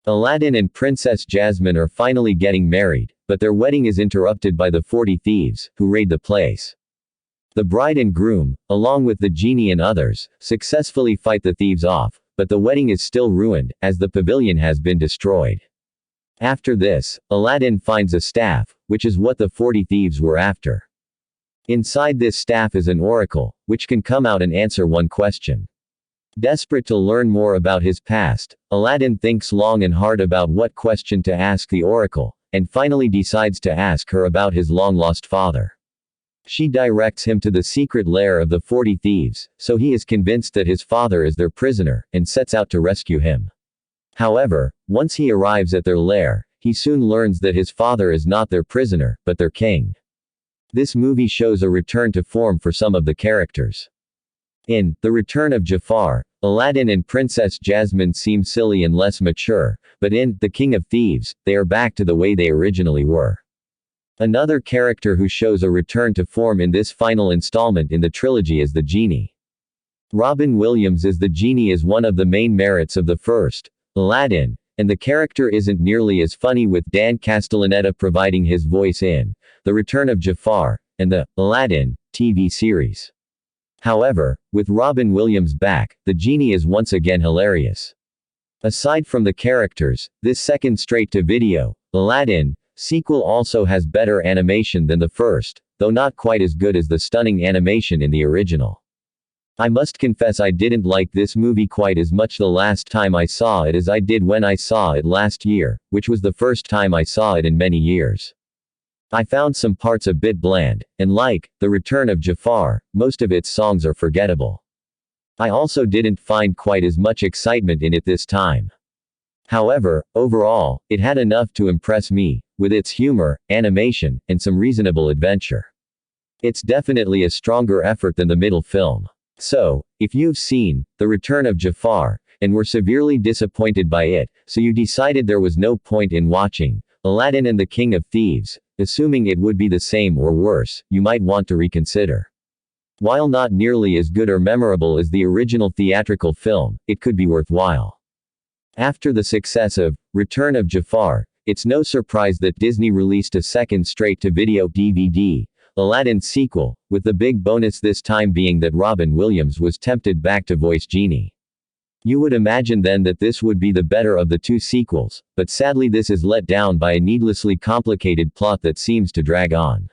Aladdin and Princess Jasmine are finally getting married, but their wedding is interrupted by the 40 thieves, who raid the place. The bride and groom, along with the genie and others, successfully fight the thieves off, but the wedding is still ruined, as the pavilion has been destroyed. After this, Aladdin finds a staff, which is what the 40 thieves were after. Inside this staff is an oracle, which can come out and answer one question. Desperate to learn more about his past, Aladdin thinks long and hard about what question to ask the oracle, and finally decides to ask her about his long-lost father. She directs him to the secret lair of the 40 thieves, so he is convinced that his father is their prisoner, and sets out to rescue him. However, once he arrives at their lair, he soon learns that his father is not their prisoner, but their king. This movie shows a return to form for some of the characters. In The Return of Jafar, Aladdin and Princess Jasmine seem silly and less mature, but in The King of Thieves, they are back to the way they originally were. Another character who shows a return to form in this final installment in the trilogy is the Genie. Robin Williams as the Genie is one of the main merits of the first, Aladdin, and the character isn't nearly as funny with Dan Castellaneta providing his voice in The Return of Jafar, and the Aladdin TV series. However, with Robin Williams back, the Genie is once again hilarious. Aside from the characters, this second straight-to-video, Aladdin, sequel also has better animation than the first, though not quite as good as the stunning animation in the original. I must confess I didn't like this movie quite as much the last time I saw it as I did when I saw it last year, which was the first time I saw it in many years. I found some parts a bit bland, and like The Return of Jafar, most of its songs are forgettable. I also didn't find quite as much excitement in it this time. However, overall, it had enough to impress me, with its humor, animation, and some reasonable adventure. It's definitely a stronger effort than the middle film. So, if you've seen The Return of Jafar, and were severely disappointed by it, so you decided there was no point in watching Aladdin and the King of Thieves, assuming it would be the same or worse, you might want to reconsider. While not nearly as good or memorable as the original theatrical film, it could be worthwhile. After the success of Return of Jafar, it's no surprise that Disney released a second straight-to-video DVD, Aladdin sequel, with the big bonus this time being that Robin Williams was tempted back to voice Genie. You would imagine then that this would be the better of the two sequels, but sadly this is let down by a needlessly complicated plot that seems to drag on.